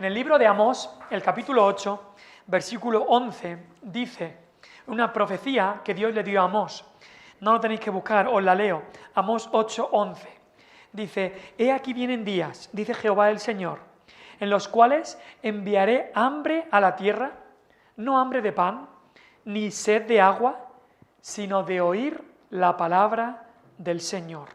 En el libro de Amós, el capítulo 8, versículo 11, dice una profecía que Dios le dio a Amós. No lo tenéis que buscar, os la leo. Amós 8, 11. Dice: he aquí vienen días, dice Jehová el Señor, en los cuales enviaré hambre a la tierra, no hambre de pan, ni sed de agua, sino de oír la palabra del Señor.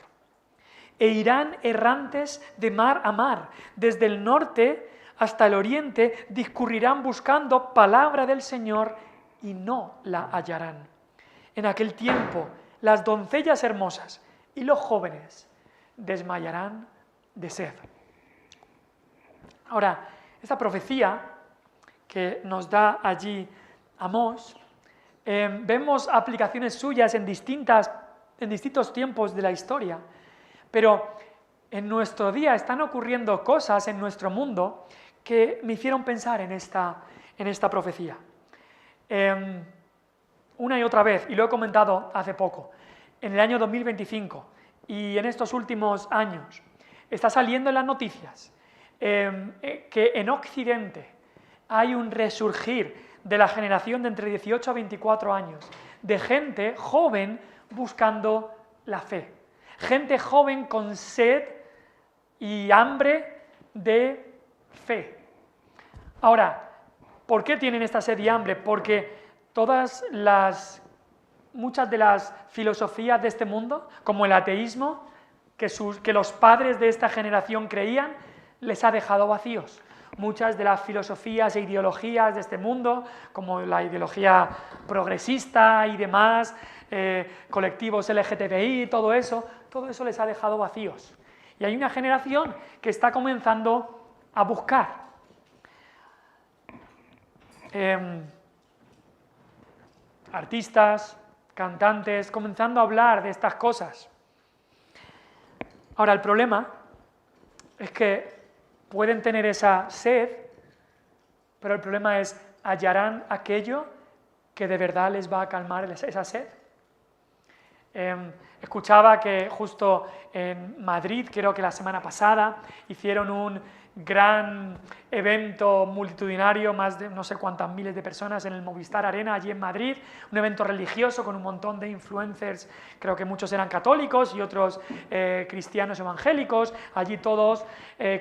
E irán errantes de mar a mar, desde el norte hasta el oriente, discurrirán buscando palabra del Señor y no la hallarán. En aquel tiempo, las doncellas hermosas y los jóvenes desmayarán de sed. Ahora, esta profecía que nos da allí Amós, vemos aplicaciones suyas en distintos tiempos de la historia, pero en nuestro día están ocurriendo cosas en nuestro mundo que me hicieron pensar en esta profecía. Una y otra vez, y lo he comentado hace poco, en el año 2025 y en estos últimos años, está saliendo en las noticias que en Occidente hay un resurgir de la generación de entre 18 a 24 años, de gente joven buscando la fe, gente joven con sed y hambre de fe. Ahora, ¿por qué tienen esta sed y hambre? Porque muchas de las filosofías de este mundo, como el ateísmo, que los padres de esta generación creían, les ha dejado vacíos. Muchas de las filosofías e ideologías de este mundo, como la ideología progresista y demás, colectivos LGTBI, todo eso les ha dejado vacíos. Y hay una generación que está comenzando a buscar. Artistas, cantantes, comenzando a hablar de estas cosas. Ahora, el problema es que pueden tener esa sed, pero el problema es, ¿hallarán aquello que de verdad les va a calmar esa sed? Escuchaba que justo en Madrid, creo que la semana pasada, hicieron un gran evento multitudinario, más de no sé cuántas miles de personas en el Movistar Arena, allí en Madrid, un evento religioso con un montón de influencers, creo que muchos eran católicos y otros cristianos evangélicos, allí todos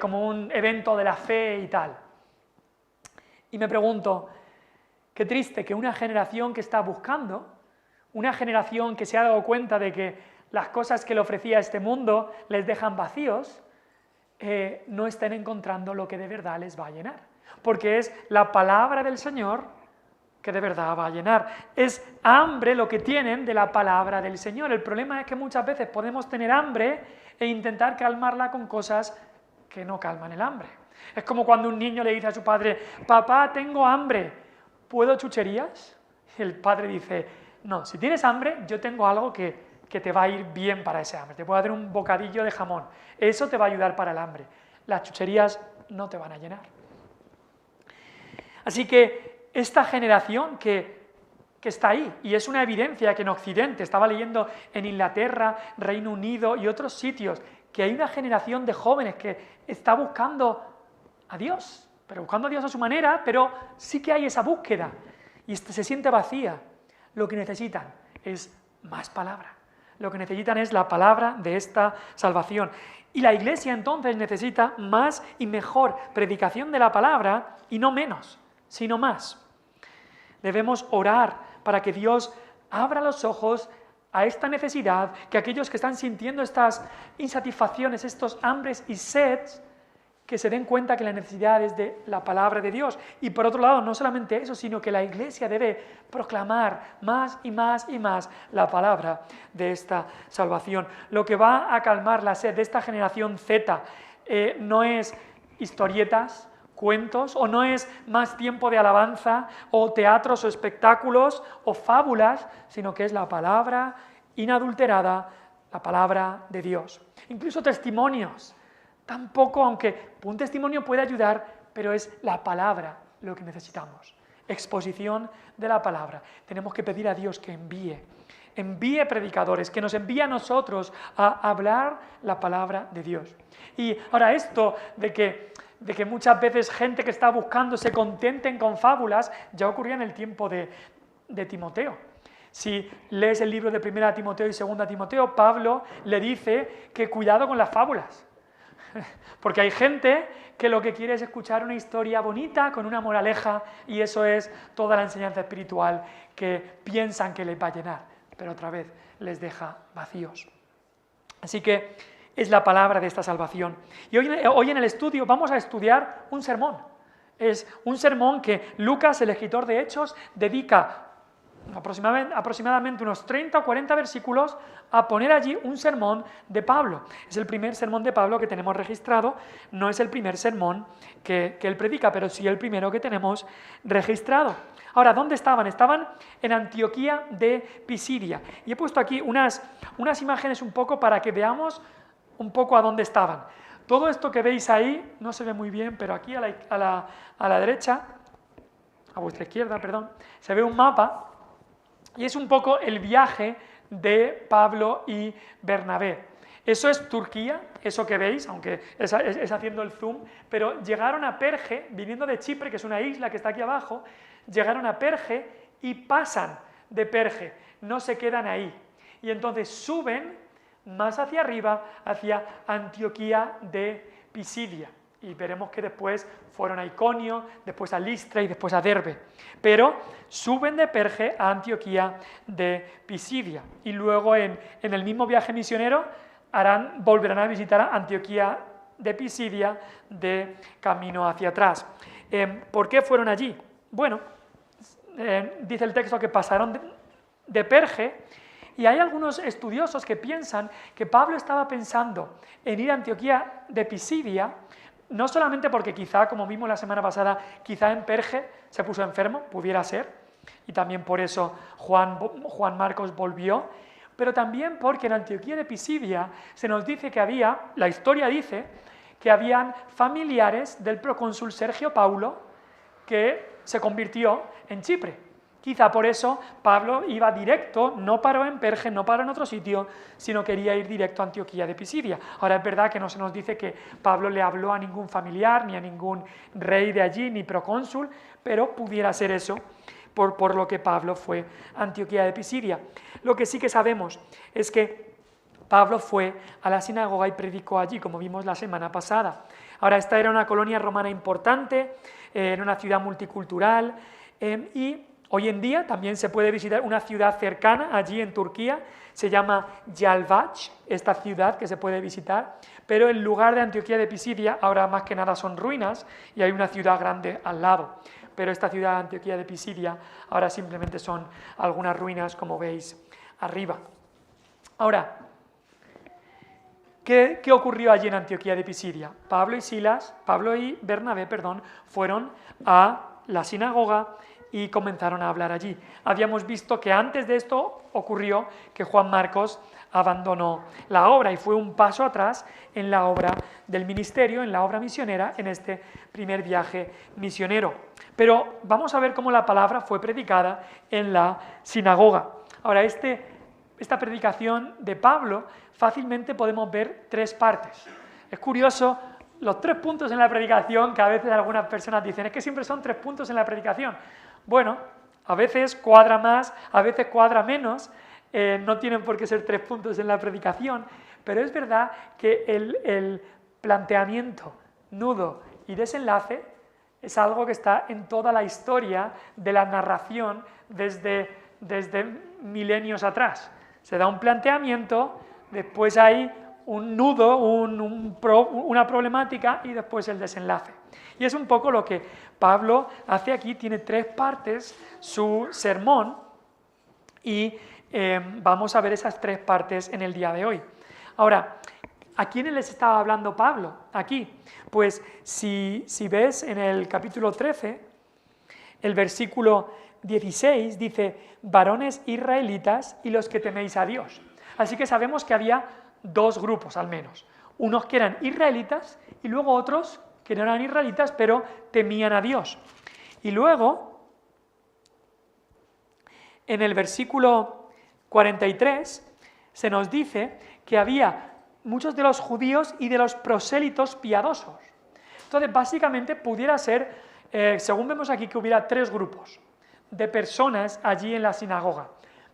como un evento de la fe y tal. Y me pregunto, qué triste que una generación que está buscando, una generación que se ha dado cuenta de que las cosas que le ofrecía este mundo les dejan vacíos, no estén encontrando lo que de verdad les va a llenar. Porque es la palabra del Señor que de verdad va a llenar. Es hambre lo que tienen de la palabra del Señor. El problema es que muchas veces podemos tener hambre e intentar calmarla con cosas que no calman el hambre. Es como cuando un niño le dice a su padre: papá, tengo hambre, ¿puedo chucherías? Y el padre dice: no, si tienes hambre, yo tengo algo que te va a ir bien para ese hambre. Te puedo hacer un bocadillo de jamón. Eso te va a ayudar para el hambre. Las chucherías no te van a llenar. Así que esta generación que está ahí, y es una evidencia que en Occidente, estaba leyendo en Inglaterra, Reino Unido y otros sitios, que hay una generación de jóvenes que está buscando a Dios, pero buscando a Dios a su manera, pero sí que hay esa búsqueda, y se siente vacía. Lo que necesitan es más palabra. Lo que necesitan es la palabra de esta salvación. Y la Iglesia entonces necesita más y mejor predicación de la palabra, y no menos, sino más. Debemos orar para que Dios abra los ojos a esta necesidad, que aquellos que están sintiendo estas insatisfacciones, estos hambres y seds, que se den cuenta que la necesidad es de la palabra de Dios. Y por otro lado, no solamente eso, sino que la Iglesia debe proclamar más y más y más la palabra de esta salvación. Lo que va a calmar la sed de esta generación Z no es historietas, cuentos, o no es más tiempo de alabanza, o teatros o espectáculos, o fábulas, sino que es la palabra inadulterada, la palabra de Dios. Incluso testimonios. Tampoco, aunque un testimonio puede ayudar, pero es la palabra lo que necesitamos. Exposición de la palabra. Tenemos que pedir a Dios que envíe predicadores, que nos envíe a nosotros a hablar la palabra de Dios. Y ahora esto de que de que muchas veces gente que está buscando se contenten con fábulas, ya ocurría en el tiempo de Timoteo. Si lees el libro de 1 Timoteo y 2 Timoteo, Pablo le dice que cuidado con las fábulas. Porque hay gente que lo que quiere es escuchar una historia bonita con una moraleja, y eso es toda la enseñanza espiritual que piensan que les va a llenar, pero otra vez les deja vacíos. Así que es la palabra de esta salvación. Y hoy en el estudio vamos a estudiar un sermón. Es un sermón que Lucas, el escritor de Hechos, dedica aproximadamente unos 30 o 40 versículos a poner allí un sermón de Pablo. Es el primer sermón de Pablo que tenemos registrado, no es el primer sermón que él predica, pero sí el primero que tenemos registrado. Ahora, ¿dónde estaban? Estaban en Antioquía de Pisidia. Y he puesto aquí unas imágenes un poco para que veamos un poco a dónde estaban. Todo esto que veis ahí, no se ve muy bien, pero aquí a la derecha, a vuestra izquierda, perdón, se ve un mapa. Y es un poco el viaje de Pablo y Bernabé. Eso es Turquía, eso que veis, aunque es haciendo el zoom, pero llegaron a Perge, viniendo de Chipre, que es una isla que está aquí abajo, llegaron a Perge y pasan de Perge, no se quedan ahí. Y entonces suben más hacia arriba, hacia Antioquía de Pisidia. Y veremos que después fueron a Iconio, después a Listra y después a Derbe. Pero suben de Perge a Antioquía de Pisidia. Y luego en el mismo viaje misionero volverán a visitar a Antioquía de Pisidia de camino hacia atrás. ¿Por qué fueron allí? Bueno, dice el texto que pasaron de Perge, y hay algunos estudiosos que piensan que Pablo estaba pensando en ir a Antioquía de Pisidia, no solamente porque quizá, como vimos la semana pasada, quizá en Perge se puso enfermo, pudiera ser, y también por eso Juan Marcos volvió, pero también porque en Antioquía de Pisidia se nos dice que la historia dice que habían familiares del procónsul Sergio Paulo que se convirtió en Chipre. Quizá por eso Pablo iba directo, no paró en Perge, no paró en otro sitio, sino quería ir directo a Antioquía de Pisidia. Ahora es verdad que no se nos dice que Pablo le habló a ningún familiar, ni a ningún rey de allí, ni procónsul, pero pudiera ser eso, por lo que Pablo fue a Antioquía de Pisidia. Lo que sí que sabemos es que Pablo fue a la sinagoga y predicó allí, como vimos la semana pasada. Ahora, esta era una colonia romana importante, era una ciudad multicultural, y hoy en día también se puede visitar una ciudad cercana allí en Turquía, se llama Yalvaç, esta ciudad que se puede visitar, pero en lugar de Antioquía de Pisidia, ahora más que nada son ruinas y hay una ciudad grande al lado. Pero esta ciudad de Antioquía de Pisidia ahora simplemente son algunas ruinas, como veis arriba. Ahora, ¿qué ocurrió allí en Antioquía de Pisidia? Pablo y Bernabé, fueron a la sinagoga y comenzaron a hablar allí. Habíamos visto que antes de esto ocurrió que Juan Marcos abandonó la obra y fue un paso atrás en la obra del ministerio, en la obra misionera, en este primer viaje misionero. Pero vamos a ver cómo la palabra fue predicada en la sinagoga. Ahora, esta predicación de Pablo fácilmente podemos ver tres partes. Es curioso los 3 puntos en la predicación que a veces algunas personas dicen, es que siempre son 3 puntos en la predicación. Bueno, a veces cuadra más, a veces cuadra menos, no tienen por qué ser 3 puntos en la predicación, pero es verdad que el planteamiento, nudo y desenlace es algo que está en toda la historia de la narración desde milenios atrás. Se da un planteamiento, después hay un nudo, una problemática y después el desenlace. Y es un poco lo que Pablo hace aquí, tiene 3 partes su sermón y vamos a ver esas 3 partes en el día de hoy. Ahora, ¿a quiénes les estaba hablando Pablo aquí? Pues si ves en el capítulo 13, el versículo 16 dice, varones israelitas y los que teméis a Dios. Así que sabemos que había 2 grupos al menos, unos que eran israelitas y luego otros que no eran israelitas pero temían a Dios. Y luego, en el versículo 43, se nos dice que había muchos de los judíos y de los prosélitos piadosos. Entonces, básicamente, pudiera ser, según vemos aquí, que hubiera 3 grupos de personas allí en la sinagoga.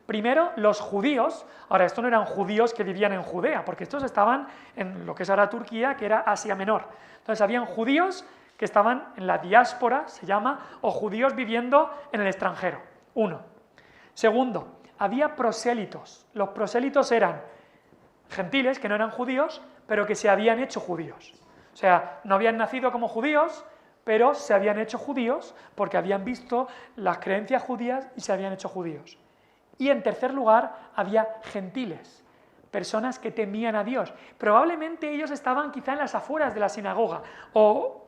Primero, los judíos. Ahora, estos no eran judíos que vivían en Judea, porque estos estaban en lo que es ahora Turquía, que era Asia Menor. Entonces, habían judíos que estaban en la diáspora, se llama, o judíos viviendo en el extranjero. Uno. Segundo, había prosélitos. Los prosélitos eran gentiles, que no eran judíos, pero que se habían hecho judíos. O sea, no habían nacido como judíos, pero se habían hecho judíos porque habían visto las creencias judías y se habían hecho judíos. Y en tercer lugar, había gentiles, personas que temían a Dios. Probablemente ellos estaban quizá en las afueras de la sinagoga o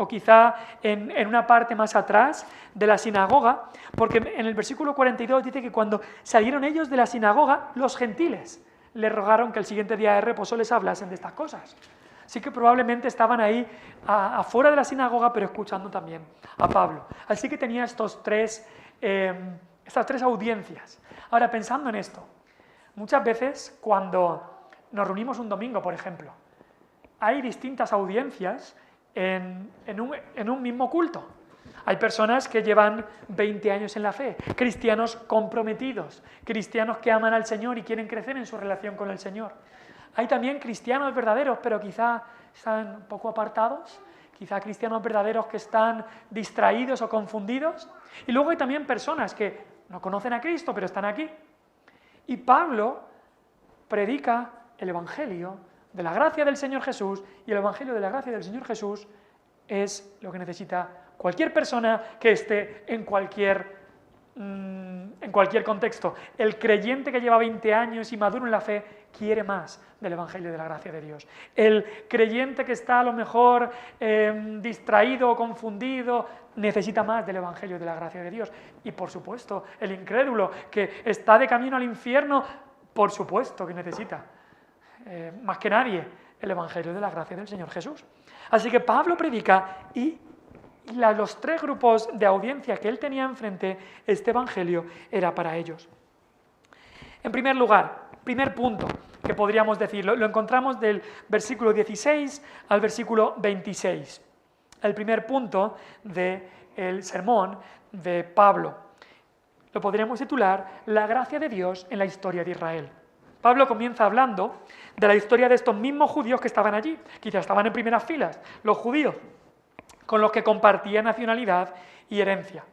quizá en una parte más atrás de la sinagoga, porque en el versículo 42 dice que cuando salieron ellos de la sinagoga, los gentiles les rogaron que el siguiente día de reposo les hablasen de estas cosas. Así que probablemente estaban ahí afuera de la sinagoga, pero escuchando también a Pablo. Así que tenía estas tres audiencias. Ahora, pensando en esto, muchas veces cuando nos reunimos un domingo, por ejemplo, hay distintas audiencias en un mismo culto. Hay personas que llevan 20 años en la fe, cristianos comprometidos, cristianos que aman al Señor y quieren crecer en su relación con el Señor. Hay también cristianos verdaderos, pero quizá están un poco apartados, quizá cristianos verdaderos que están distraídos o confundidos. Y luego hay también personas que no conocen a Cristo, pero están aquí. Y Pablo predica el Evangelio de la gracia del Señor Jesús, y el Evangelio de la gracia del Señor Jesús es lo que necesita cualquier persona que esté en cualquier contexto. El creyente que lleva 20 años y maduro en la fe quiere más del Evangelio de la gracia de Dios. El creyente que está a lo mejor distraído o confundido necesita más del Evangelio de la gracia de Dios. Y por supuesto, el incrédulo que está de camino al infierno, por supuesto que necesita más que nadie el Evangelio de la gracia del Señor Jesús. Así que Pablo predica y los 3 grupos de audiencia que él tenía enfrente, este Evangelio era para ellos. En primer lugar, primer punto que podríamos decir, lo encontramos del versículo 16 al versículo 26. El primer punto del sermón de Pablo. Lo podríamos titular La gracia de Dios en la historia de Israel. Pablo comienza hablando de la historia de estos mismos judíos que estaban allí, quizás estaban en primeras filas, los judíos, con los que compartía nacionalidad y herencia.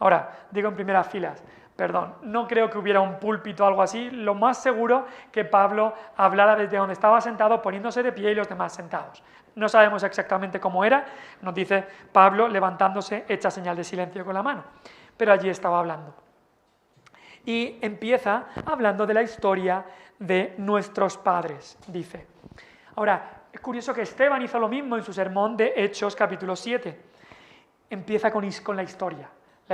Ahora, digo en primeras filas, perdón, no creo que hubiera un púlpito o algo así, lo más seguro que Pablo hablara desde donde estaba sentado, poniéndose de pie y los demás sentados. No sabemos exactamente cómo era, nos dice Pablo levantándose, hecha señal de silencio con la mano, pero allí estaba hablando. Y empieza hablando de la historia de nuestros padres, dice. Ahora, es curioso que Esteban hizo lo mismo en su sermón de Hechos capítulo 7. Empieza con la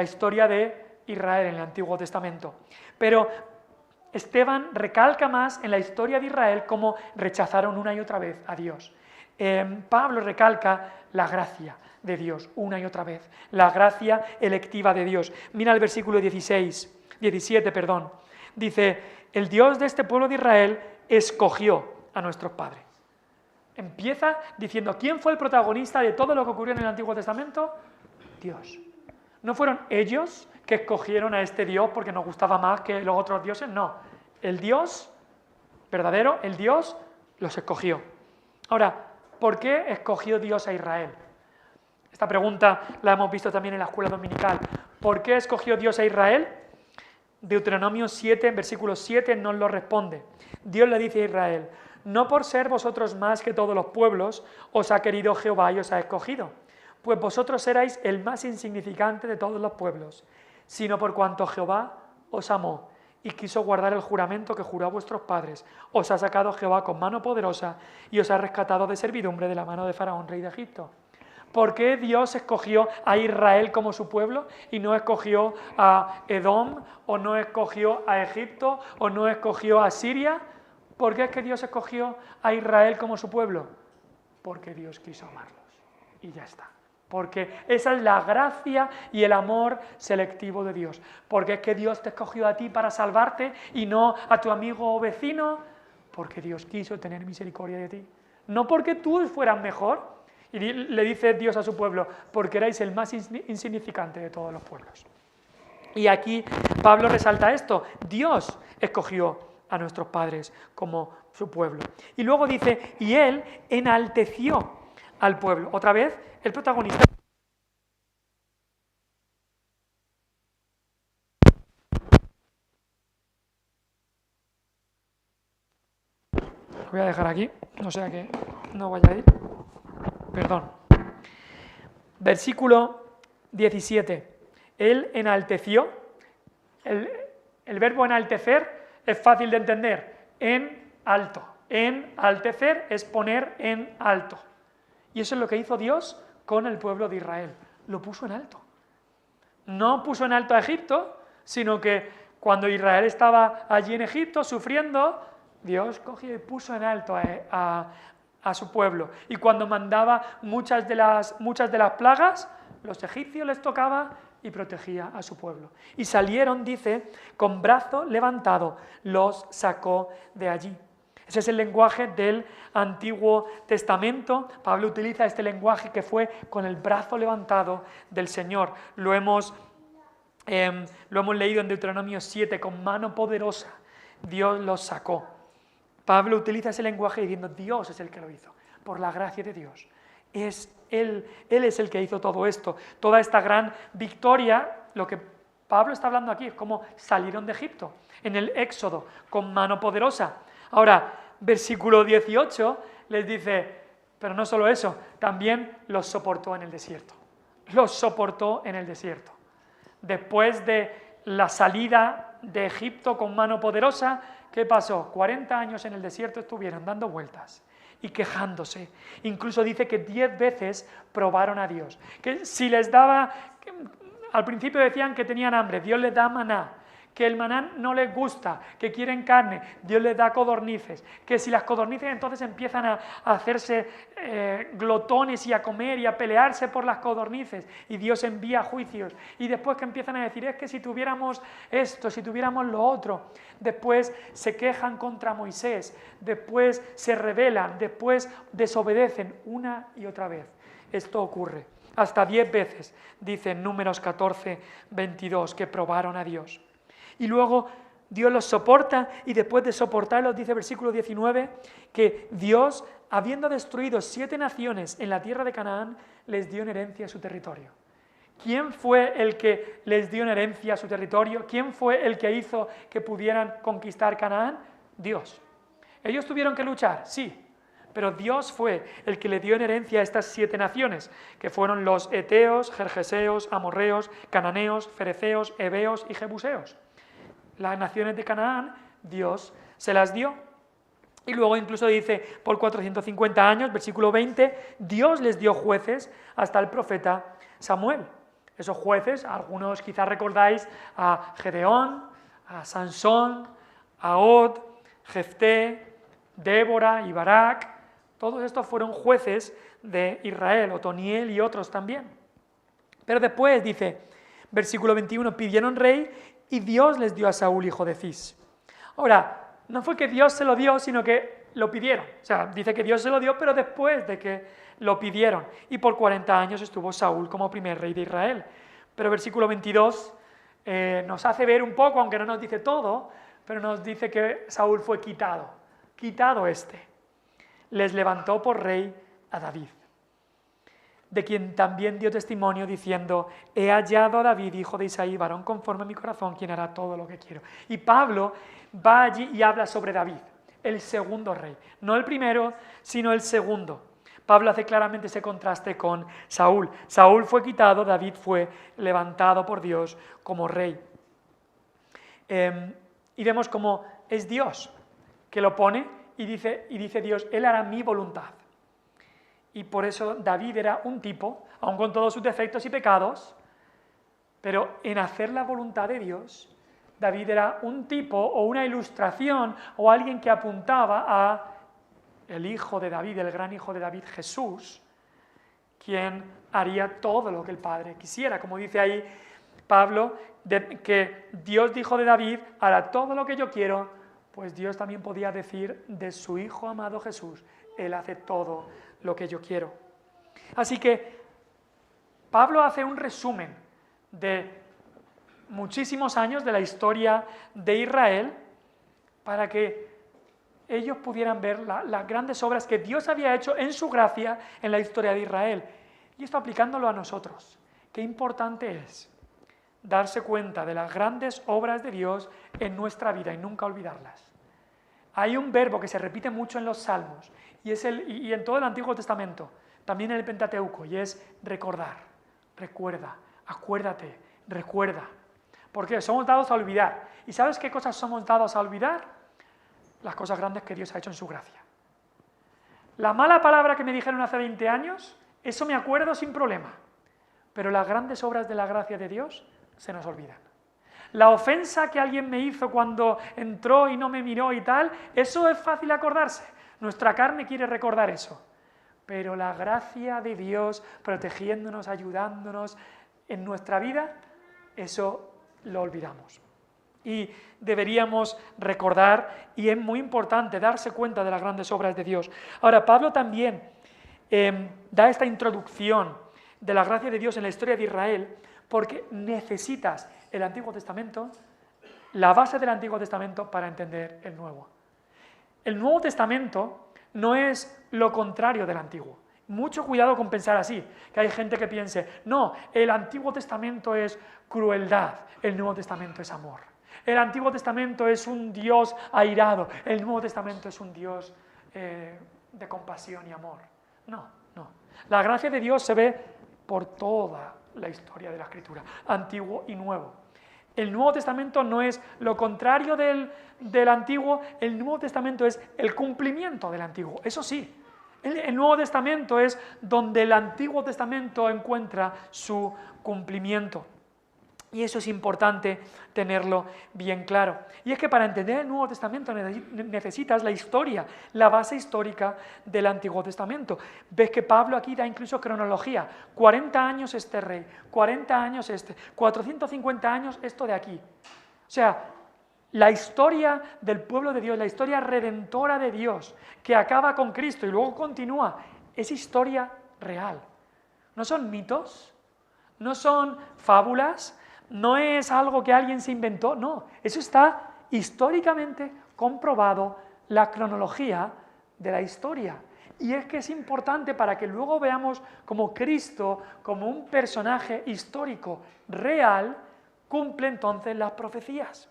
historia de Israel en el Antiguo Testamento. Pero Esteban recalca más en la historia de Israel cómo rechazaron una y otra vez a Dios. Pablo recalca la gracia de Dios una y otra vez, la gracia electiva de Dios. Mira el versículo 17, dice, el Dios de este pueblo de Israel escogió a nuestros padres. Empieza diciendo, ¿quién fue el protagonista de todo lo que ocurrió en el Antiguo Testamento? Dios. ¿No fueron ellos que escogieron a este Dios porque nos gustaba más que los otros dioses? No. El Dios verdadero, el Dios, los escogió. Ahora, ¿por qué escogió Dios a Israel? Esta pregunta la hemos visto también en la escuela dominical. ¿Por qué escogió Dios a Israel? Deuteronomio 7, versículo 7 nos lo responde. Dios le dice a Israel, no por ser vosotros más que todos los pueblos, os ha querido Jehová y os ha escogido, pues vosotros erais el más insignificante de todos los pueblos, sino por cuanto Jehová os amó y quiso guardar el juramento que juró a vuestros padres, os ha sacado Jehová con mano poderosa y os ha rescatado de servidumbre de la mano de Faraón, rey de Egipto. ¿Por qué Dios escogió a Israel como su pueblo y no escogió a Edom, o no escogió a Egipto, o no escogió a Siria? ¿Por qué es que Dios escogió a Israel como su pueblo? Porque Dios quiso amarlos. Y ya está. Porque esa es la gracia y el amor selectivo de Dios. Porque es que Dios te escogió a ti para salvarte y no a tu amigo o vecino. Porque Dios quiso tener misericordia de ti. No porque tú fueras mejor. Y le dice Dios a su pueblo, porque erais el más insignificante de todos los pueblos. Y aquí Pablo resalta esto, Dios escogió a nuestros padres como su pueblo. Y luego dice, y él enalteció al pueblo. Otra vez, el protagonista. Lo voy a dejar aquí, no sea que no vaya a ir. Perdón. Versículo 17. Él enalteció. El verbo enaltecer es fácil de entender. En alto. Enaltecer es poner en alto. Y eso es lo que hizo Dios con el pueblo de Israel. Lo puso en alto. No puso en alto a Egipto, sino que cuando Israel estaba allí en Egipto sufriendo, Dios cogió y puso en alto a su pueblo. Y cuando mandaba muchas de las plagas, los egipcios les tocaba y protegía a su pueblo. Y salieron, dice, con brazo levantado, los sacó de allí. Ese es el lenguaje del Antiguo Testamento. Pablo utiliza este lenguaje que fue con el brazo levantado del Señor. Lo hemos leído en Deuteronomio 7, con mano poderosa Dios los sacó. Pablo utiliza ese lenguaje diciendo, Dios es el que lo hizo, por la gracia de Dios. Él es el que hizo todo esto, toda esta gran victoria. Lo que Pablo está hablando aquí es cómo salieron de Egipto, en el Éxodo, con mano poderosa. Ahora, versículo 18 les dice, pero no solo eso, también los soportó en el desierto. Los soportó en el desierto. Después de la salida de Egipto con mano poderosa, ¿qué pasó? 40 años en el desierto estuvieron dando vueltas y quejándose. Incluso dice que 10 veces probaron a Dios. Que si les daba, al principio decían que tenían hambre, Dios les da maná. Que el maná no les gusta, que quieren carne, Dios les da codornices, que si las codornices entonces empiezan a hacerse glotones y a comer y a pelearse por las codornices y Dios envía juicios y después que empiezan a decir es que si tuviéramos esto, si tuviéramos lo otro, después se quejan contra Moisés, después se rebelan, después desobedecen una y otra vez. Esto ocurre. Hasta 10 veces, dice en Números 14, 22, que probaron a Dios. Y luego Dios los soporta y después de soportarlos, dice versículo 19, que Dios, habiendo destruido 7 naciones en la tierra de Canaán, les dio en herencia su territorio. ¿Quién fue el que les dio en herencia su territorio? ¿Quién fue el que hizo que pudieran conquistar Canaán? Dios. ¿Ellos tuvieron que luchar? Sí. Pero Dios fue el que le dio en herencia a estas 7 naciones, que fueron los eteos, gergeseos, amorreos, cananeos, fereceos, heveos y jebuseos. Las naciones de Canaán, Dios se las dio. Y luego incluso dice, por 450 años, versículo 20, Dios les dio jueces hasta el profeta Samuel. Esos jueces, algunos quizás recordáis a Gedeón, a Sansón, a Og, Jefté, Débora y Barak. Todos estos fueron jueces de Israel, Otoniel y otros también. Pero después dice, versículo 21, pidieron rey y Dios les dio a Saúl, hijo de Cis. Ahora, no fue que Dios se lo dio, sino que lo pidieron. O sea, dice que Dios se lo dio, pero después de que lo pidieron. Y por 40 años estuvo Saúl como primer rey de Israel. Pero versículo 22 nos hace ver un poco, aunque no nos dice todo, pero nos dice que Saúl fue quitado. Quitado les levantó por rey a David, de quien también dio testimonio diciendo, he hallado a David, hijo de Isaí, varón conforme a mi corazón, quien hará todo lo que quiero. Y Pablo va allí y habla sobre David, el segundo rey, no el primero, sino el segundo. Pablo hace claramente ese contraste con Saúl. Saúl fue quitado, David fue levantado por Dios como rey. Y vemos cómo es Dios que lo pone y dice Dios, Él hará mi voluntad. Y por eso David era un tipo, aun con todos sus defectos y pecados, pero en hacer la voluntad de Dios, David era un tipo o una ilustración o alguien que apuntaba a el hijo de David, el gran hijo de David, Jesús, quien haría todo lo que el Padre quisiera. Como dice ahí Pablo, que Dios dijo de David, hará todo lo que yo quiero, pues Dios también podía decir de su Hijo amado Jesús, Él hace todo lo que yo quiero. Así que Pablo hace un resumen de muchísimos años de la historia de Israel para que ellos pudieran ver las grandes obras que Dios había hecho en su gracia en la historia de Israel. Y esto aplicándolo a nosotros. Qué importante es darse cuenta de las grandes obras de Dios en nuestra vida y nunca olvidarlas. Hay un verbo que se repite mucho en los Salmos y en todo el Antiguo Testamento, también en el Pentateuco, y es recordar, recuerda, acuérdate, recuerda. Porque somos dados a olvidar. ¿Y sabes qué cosas somos dados a olvidar? Las cosas grandes que Dios ha hecho en su gracia. La mala palabra que me dijeron hace 20 años, eso me acuerdo sin problema. Pero las grandes obras de la gracia de Dios se nos olvidan. La ofensa que alguien me hizo cuando entró y no me miró y tal, eso es fácil acordarse. Nuestra carne quiere recordar eso. Pero la gracia de Dios protegiéndonos, ayudándonos en nuestra vida, eso lo olvidamos. Y deberíamos recordar, y es muy importante darse cuenta de las grandes obras de Dios. Ahora, Pablo también da esta introducción de la gracia de Dios en la historia de Israel, porque necesitas el Antiguo Testamento, la base del Antiguo Testamento para entender el Nuevo. El Nuevo Testamento no es lo contrario del Antiguo. Mucho cuidado con pensar así, que hay gente que piense, no, el Antiguo Testamento es crueldad, el Nuevo Testamento es amor. El Antiguo Testamento es un Dios airado, el Nuevo Testamento es un Dios de compasión y amor. No. La gracia de Dios se ve por toda la historia de la Escritura, Antiguo y Nuevo. El Nuevo Testamento no es lo contrario del Antiguo, el Nuevo Testamento es el cumplimiento del Antiguo, eso sí. El Nuevo Testamento es donde el Antiguo Testamento encuentra su cumplimiento. Y eso es importante tenerlo bien claro. Y es que para entender el Nuevo Testamento necesitas la historia, la base histórica del Antiguo Testamento. Ves que Pablo aquí da incluso cronología. 40 años este rey, 40 años este, 450 años esto de aquí. O sea, la historia del pueblo de Dios, la historia redentora de Dios, que acaba con Cristo y luego continúa, es historia real. No son mitos, no son fábulas, no es algo que alguien se inventó, no, eso está históricamente comprobado, la cronología de la historia. Y es que es importante para que luego veamos como Cristo, como un personaje histórico real, cumple entonces las profecías.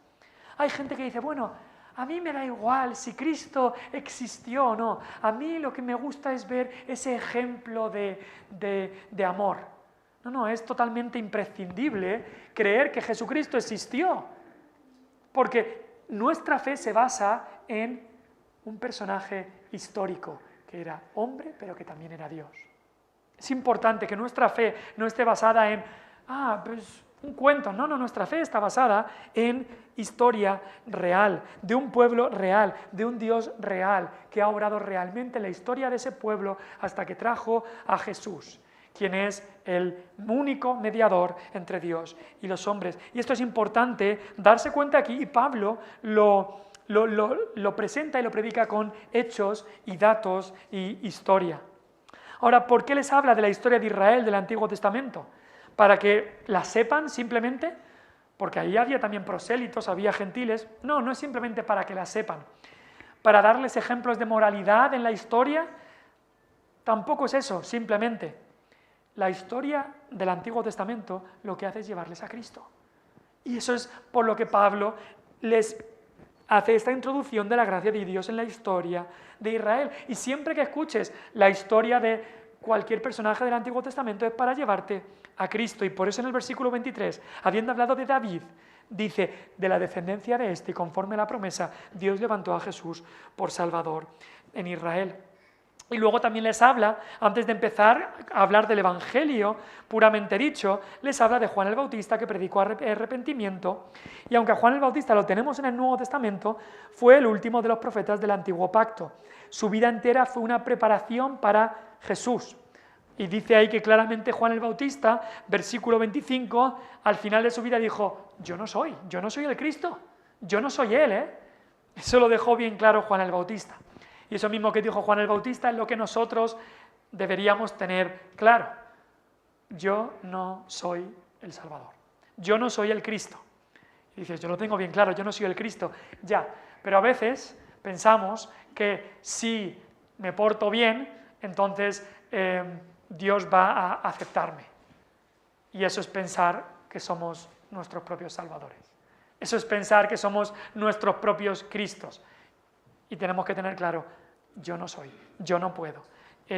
Hay gente que dice, bueno, a mí me da igual si Cristo existió o no, a mí lo que me gusta es ver ese ejemplo de amor. No, es totalmente imprescindible creer que Jesucristo existió, porque nuestra fe se basa en un personaje histórico, que era hombre, pero que también era Dios. Es importante que nuestra fe no esté basada en, pues un cuento, no, nuestra fe está basada en historia real, de un pueblo real, de un Dios real, que ha obrado realmente en la historia de ese pueblo hasta que trajo a Jesús, quien es el único mediador entre Dios y los hombres. Y esto es importante darse cuenta aquí, y Pablo lo presenta y lo predica con hechos y datos y historia. Ahora, ¿por qué les habla de la historia de Israel del Antiguo Testamento? ¿Para que la sepan simplemente? Porque ahí había también prosélitos, había gentiles. No es simplemente para que la sepan. Para darles ejemplos de moralidad en la historia, tampoco es eso, simplemente. La historia del Antiguo Testamento lo que hace es llevarles a Cristo. Y eso es por lo que Pablo les hace esta introducción de la gracia de Dios en la historia de Israel. Y siempre que escuches la historia de cualquier personaje del Antiguo Testamento es para llevarte a Cristo. Y por eso en el versículo 23, habiendo hablado de David, dice, de la descendencia de este, y conforme a la promesa, Dios levantó a Jesús por Salvador en Israel. Y luego también les habla, antes de empezar a hablar del Evangelio puramente dicho, les habla de Juan el Bautista, que predicó arrepentimiento. Y aunque a Juan el Bautista lo tenemos en el Nuevo Testamento, fue el último de los profetas del Antiguo Pacto. Su vida entera fue una preparación para Jesús. Y dice ahí que claramente Juan el Bautista, versículo 25, al final de su vida dijo, yo no soy el Cristo, yo no soy Él. Eso lo dejó bien claro Juan el Bautista. Y eso mismo que dijo Juan el Bautista es lo que nosotros deberíamos tener claro: yo no soy el Salvador, yo no soy el Cristo. Y dices, yo lo tengo bien claro, yo no soy el Cristo, ya, pero a veces pensamos que si me porto bien, entonces Dios va a aceptarme. Y eso es pensar que somos nuestros propios salvadores. Eso es pensar que somos nuestros propios Cristos. Y tenemos que tener claro, yo no soy, yo no puedo.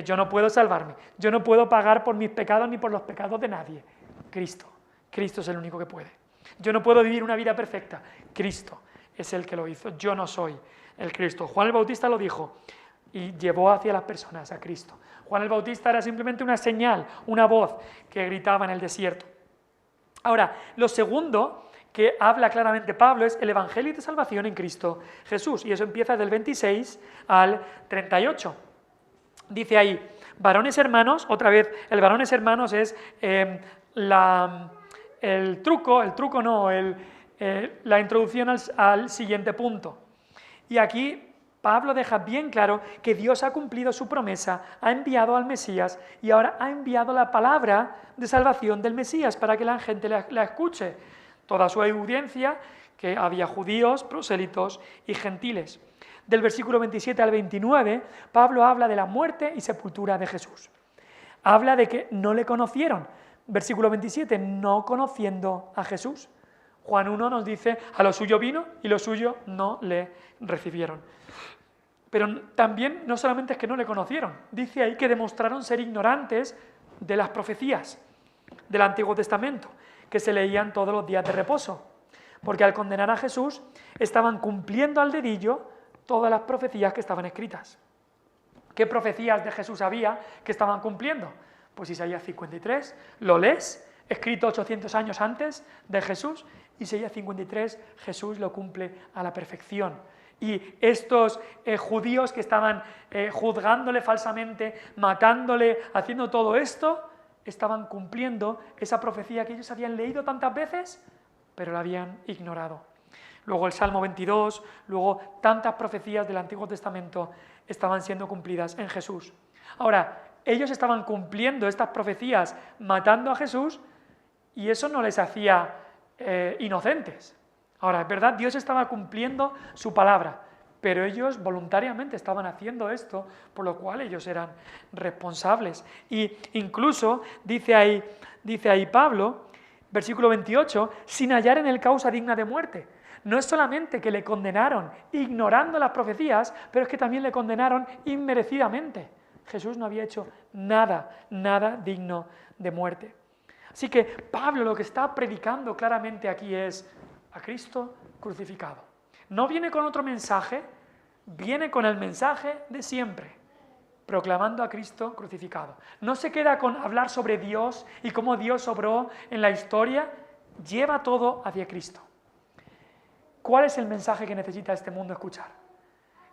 Yo no puedo salvarme, yo no puedo pagar por mis pecados ni por los pecados de nadie. Cristo es el único que puede. Yo no puedo vivir una vida perfecta, Cristo es el que lo hizo, yo no soy el Cristo. Juan el Bautista lo dijo y llevó hacia las personas a Cristo. Juan el Bautista era simplemente una señal, una voz que gritaba en el desierto. Ahora, lo segundo que habla claramente Pablo es el Evangelio de salvación en Cristo Jesús, y eso empieza del 26 al 38. Dice ahí, varones hermanos, otra vez, el varones hermanos es la introducción al siguiente punto. Y aquí Pablo deja bien claro que Dios ha cumplido su promesa, ha enviado al Mesías y ahora ha enviado la palabra de salvación del Mesías para que la gente la escuche. Toda su audiencia, que había judíos, prosélitos y gentiles. Del versículo 27 al 29, Pablo habla de la muerte y sepultura de Jesús. Habla de que no le conocieron. Versículo 27, no conociendo a Jesús. Juan 1 nos dice, a lo suyo vino y lo suyo no le recibieron. Pero también no solamente es que no le conocieron, dice ahí que demostraron ser ignorantes de las profecías del Antiguo Testamento, que se leían todos los días de reposo, porque al condenar a Jesús estaban cumpliendo al dedillo todas las profecías que estaban escritas. ¿Qué profecías de Jesús había que estaban cumpliendo? Pues Isaías 53, lo lees, escrito 800 años antes de Jesús, Isaías 53, Jesús lo cumple a la perfección. Y estos judíos que estaban juzgándole falsamente, matándole, haciendo todo esto, estaban cumpliendo esa profecía que ellos habían leído tantas veces, pero la habían ignorado. Luego el Salmo 22, luego tantas profecías del Antiguo Testamento estaban siendo cumplidas en Jesús. Ahora, ellos estaban cumpliendo estas profecías, matando a Jesús, y eso no les hacía inocentes. Ahora, es verdad, Dios estaba cumpliendo su palabra, pero ellos voluntariamente estaban haciendo esto, por lo cual ellos eran responsables. Y incluso dice ahí Pablo, versículo 28, sin hallar en él causa digna de muerte. No es solamente que le condenaron ignorando las profecías, pero es que también le condenaron inmerecidamente. Jesús no había hecho nada digno de muerte. Así que Pablo lo que está predicando claramente aquí es a Cristo crucificado. No viene con otro mensaje, viene con el mensaje de siempre, proclamando a Cristo crucificado. No se queda con hablar sobre Dios y cómo Dios obró en la historia, lleva todo hacia Cristo. ¿Cuál es el mensaje que necesita este mundo escuchar?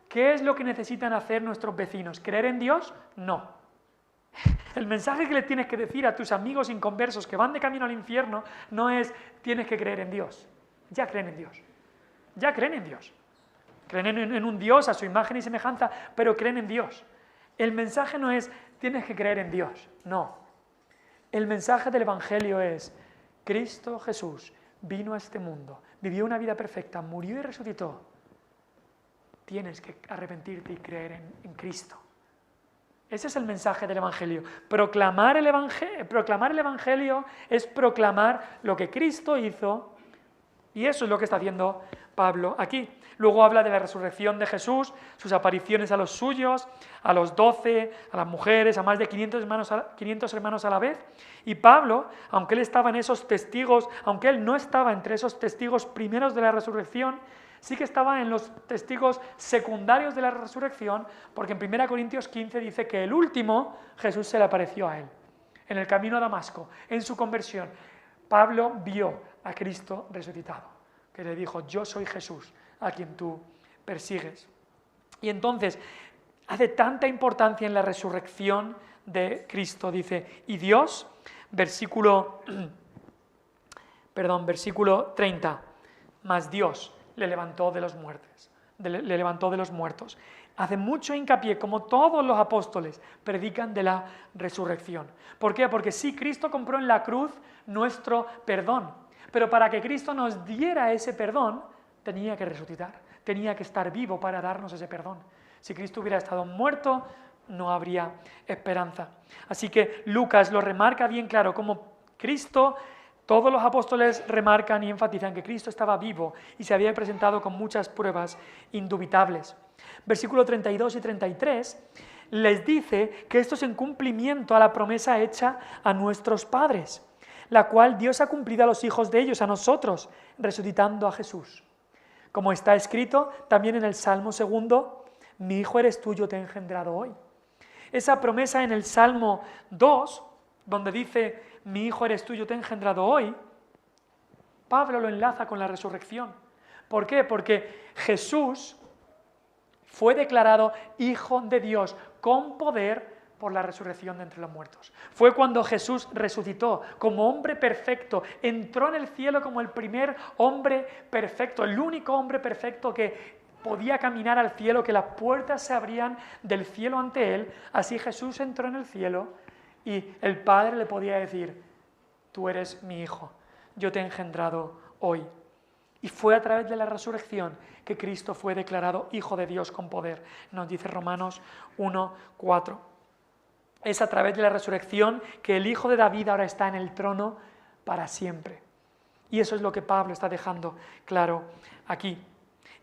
¿Qué es lo que necesitan hacer nuestros vecinos? ¿Creer en Dios? No. El mensaje que le tienes que decir a tus amigos inconversos que van de camino al infierno no es tienes que creer en Dios. Ya creen en Dios. Ya creen en Dios. Creen en un Dios a su imagen y semejanza, pero creen en Dios. El mensaje no es tienes que creer en Dios. No. El mensaje del Evangelio es Cristo Jesús vino a este mundo, vivió una vida perfecta, murió y resucitó. Tienes que arrepentirte y creer en Cristo. Ese es el mensaje del Evangelio. Proclamar el Evangelio es proclamar lo que Cristo hizo, y eso es lo que está haciendo Pablo aquí. Luego habla de la resurrección de Jesús, sus apariciones a los suyos, a los 12, a las mujeres, a más de 500 hermanos a la vez. Y Pablo, aunque él estaba en esos testigos, aunque él no estaba entre esos testigos primeros de la resurrección, sí que estaba en los testigos secundarios de la resurrección, porque en 1 Corintios 15 dice que el último, Jesús se le apareció a él, en el camino a Damasco, en su conversión. Pablo vio a Cristo resucitado, que le dijo, yo soy Jesús, a quien tú persigues. Y entonces, hace tanta importancia en la resurrección de Cristo, dice, y Dios, versículo 30, mas Dios le levantó de los muertos, hace mucho hincapié, como todos los apóstoles, predican de la resurrección. ¿Por qué? Porque sí, Cristo compró en la cruz nuestro perdón, pero para que Cristo nos diera ese perdón, tenía que resucitar, tenía que estar vivo para darnos ese perdón. Si Cristo hubiera estado muerto, no habría esperanza. Así que Lucas lo remarca bien claro, como Cristo, todos los apóstoles remarcan y enfatizan que Cristo estaba vivo y se había presentado con muchas pruebas indubitables. Versículo 32 y 33 les dice que esto es en cumplimiento a la promesa hecha a nuestros padres, la cual Dios ha cumplido a los hijos de ellos, a nosotros, resucitando a Jesús. Como está escrito también en el Salmo 2, mi hijo eres tú, yo te he engendrado hoy. Esa promesa en el Salmo 2, donde dice, mi hijo eres tú, yo te he engendrado hoy, Pablo lo enlaza con la resurrección. ¿Por qué? Porque Jesús fue declarado Hijo de Dios con poder por la resurrección de entre los muertos. Fue cuando Jesús resucitó como hombre perfecto, entró en el cielo como el primer hombre perfecto, el único hombre perfecto que podía caminar al cielo, que las puertas se abrían del cielo ante él. Así Jesús entró en el cielo y el Padre le podía decir, tú eres mi hijo, yo te he engendrado hoy. Y fue a través de la resurrección que Cristo fue declarado Hijo de Dios con poder, nos dice Romanos 1:4. Es a través de la resurrección que el Hijo de David ahora está en el trono para siempre. Y eso es lo que Pablo está dejando claro aquí.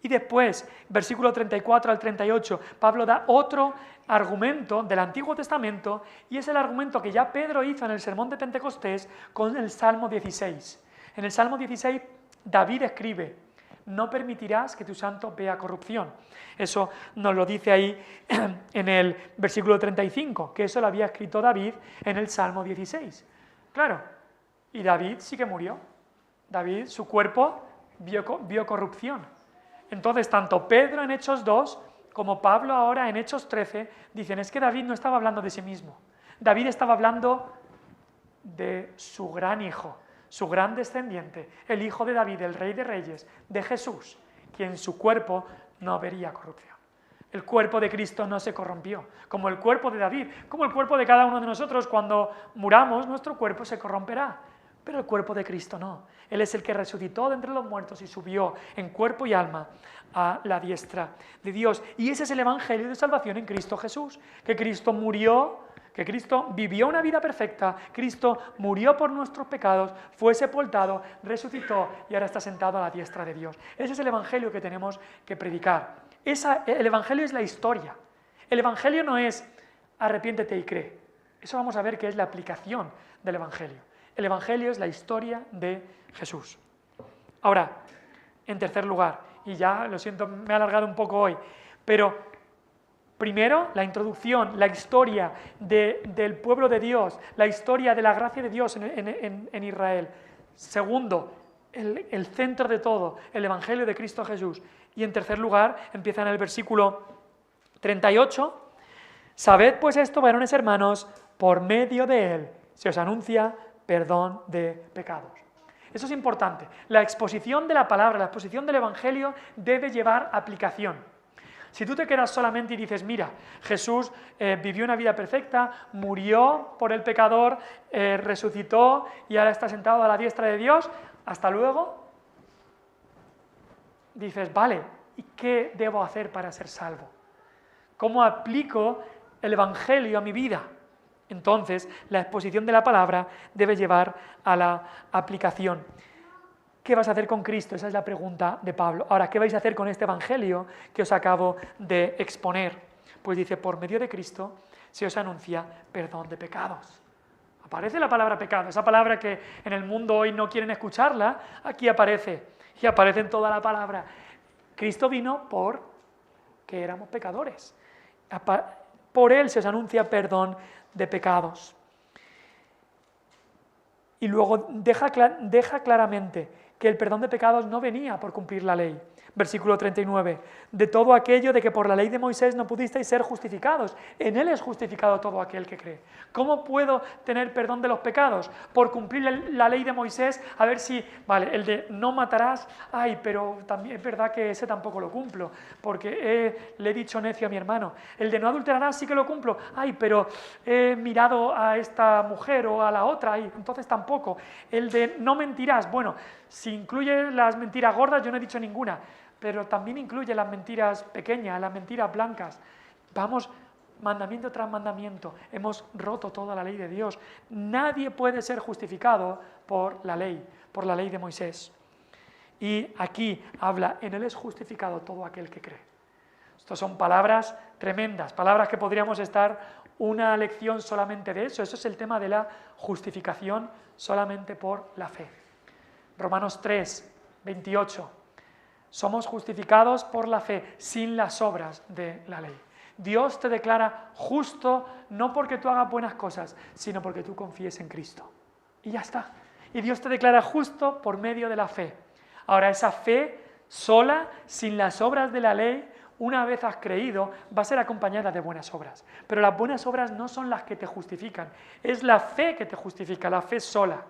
Y después, versículo 34 al 38, Pablo da otro argumento del Antiguo Testamento, y es el argumento que ya Pedro hizo en el Sermón de Pentecostés con el Salmo 16. En el Salmo 16, David escribe, no permitirás que tu santo vea corrupción. Eso nos lo dice ahí en el versículo 35, que eso lo había escrito David en el Salmo 16. Claro, y David sí que murió. David, su cuerpo vio corrupción. Entonces, tanto Pedro en Hechos 2 como Pablo ahora en Hechos 13 dicen, es que David no estaba hablando de sí mismo. David estaba hablando de su gran hijo, su gran descendiente, el hijo de David, el rey de reyes, de Jesús, quien su cuerpo no vería corrupción. El cuerpo de Cristo no se corrompió, como el cuerpo de David, como el cuerpo de cada uno de nosotros. Cuando muramos, nuestro cuerpo se corromperá, pero el cuerpo de Cristo no. Él es el que resucitó de entre los muertos y subió en cuerpo y alma a la diestra de Dios. Y ese es el evangelio de salvación en Cristo Jesús, que Cristo murió, que Cristo vivió una vida perfecta, Cristo murió por nuestros pecados, fue sepultado, resucitó y ahora está sentado a la diestra de Dios. Ese es el evangelio que tenemos que predicar. El evangelio es la historia. El evangelio no es arrepiéntete y cree. Eso vamos a ver que es la aplicación del evangelio. El evangelio es la historia de Jesús. Ahora, en tercer lugar, y ya lo siento, me he alargado un poco hoy, pero primero la introducción, la historia del pueblo de Dios, la historia de la gracia de Dios en Israel. Segundo, el centro de todo, el evangelio de Cristo Jesús. Y en tercer lugar, empieza en el versículo 38, sabed pues esto, varones hermanos, por medio de él se os anuncia perdón de pecados. Eso es importante. La exposición de la palabra, la exposición del evangelio debe llevar aplicación. Si tú te quedas solamente y dices, mira, Jesús vivió una vida perfecta, murió por el pecador, resucitó y ahora está sentado a la diestra de Dios, hasta luego, dices, vale, ¿y qué debo hacer para ser salvo? ¿Cómo aplico el evangelio a mi vida? Entonces, la exposición de la palabra debe llevar a la aplicación. ¿Qué vas a hacer con Cristo? Esa es la pregunta de Pablo. Ahora, ¿qué vais a hacer con este evangelio que os acabo de exponer? Pues dice, por medio de Cristo se os anuncia perdón de pecados. Aparece la palabra pecado, esa palabra que en el mundo hoy no quieren escucharla, aquí aparece, y aparece en toda la palabra. Cristo vino porque éramos pecadores. Por él se os anuncia perdón de pecados. Y luego deja claramente que el perdón de pecados no venía por cumplir la ley. Versículo 39, de todo aquello de que por la ley de Moisés no pudisteis ser justificados. En él es justificado todo aquel que cree. ¿Cómo puedo tener perdón de los pecados? Por cumplir la ley de Moisés, a ver si, vale, el de no matarás, ay, pero también es verdad que ese tampoco lo cumplo, porque le he dicho necio a mi hermano. El de no adulterarás sí que lo cumplo, ay, pero he mirado a esta mujer o a la otra, y entonces tampoco. El de no mentirás, bueno, si incluye las mentiras gordas, yo no he dicho ninguna, pero también incluye las mentiras pequeñas, las mentiras blancas. Vamos, mandamiento tras mandamiento, hemos roto toda la ley de Dios. Nadie puede ser justificado por la ley de Moisés. Y aquí habla, en él es justificado todo aquel que cree. Estas son palabras tremendas, palabras que podríamos estar una lección solamente de eso. Eso es el tema de la justificación solamente por la fe. Romanos 3, 28. Somos justificados por la fe, sin las obras de la ley. Dios te declara justo no porque tú hagas buenas cosas, sino porque tú confíes en Cristo. Y ya está. Y Dios te declara justo por medio de la fe. Ahora, esa fe sola, sin las obras de la ley, una vez has creído, va a ser acompañada de buenas obras. Pero las buenas obras no son las que te justifican. Es la fe que te justifica, la fe sola.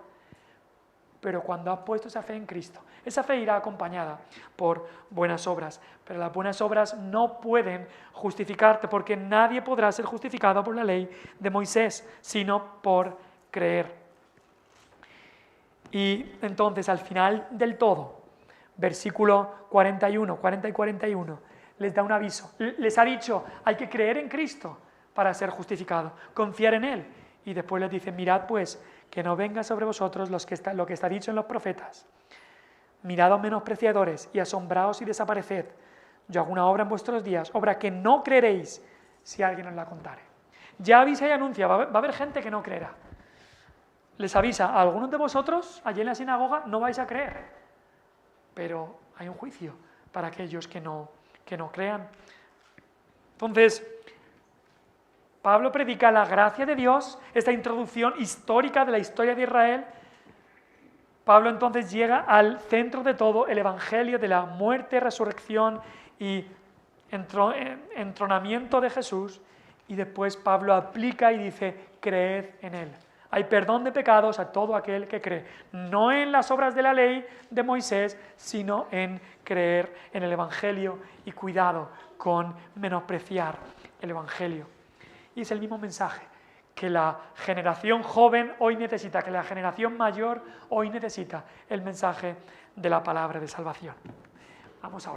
Pero cuando has puesto esa fe en Cristo, esa fe irá acompañada por buenas obras. Pero las buenas obras no pueden justificarte, porque nadie podrá ser justificado por la ley de Moisés, sino por creer. Y entonces, al final del todo, versículo 41, 40 y 41, les da un aviso. Les ha dicho, hay que creer en Cristo para ser justificado, confiar en Él. Y después les dice, mirad pues, que no venga sobre vosotros lo que está dicho en los profetas. Mirad, menospreciadores, y asombraos y desapareced. Yo hago una obra en vuestros días, obra que no creeréis si alguien os la contare. Ya avisa y anuncia, va a haber gente que no creerá. Les avisa, a algunos de vosotros, allí en la sinagoga, no vais a creer. Pero hay un juicio para aquellos que no crean. Entonces, Pablo predica la gracia de Dios, esta introducción histórica de la historia de Israel. Pablo entonces llega al centro de todo, el evangelio de la muerte, resurrección y entronamiento de Jesús. Y después Pablo aplica y dice, creed en Él. Hay perdón de pecados a todo aquel que cree, no en las obras de la ley de Moisés, sino en creer en el evangelio y cuidado con menospreciar el evangelio. Y es el mismo mensaje que la generación joven hoy necesita, que la generación mayor hoy necesita, el mensaje de la palabra de salvación. Vamos a orar.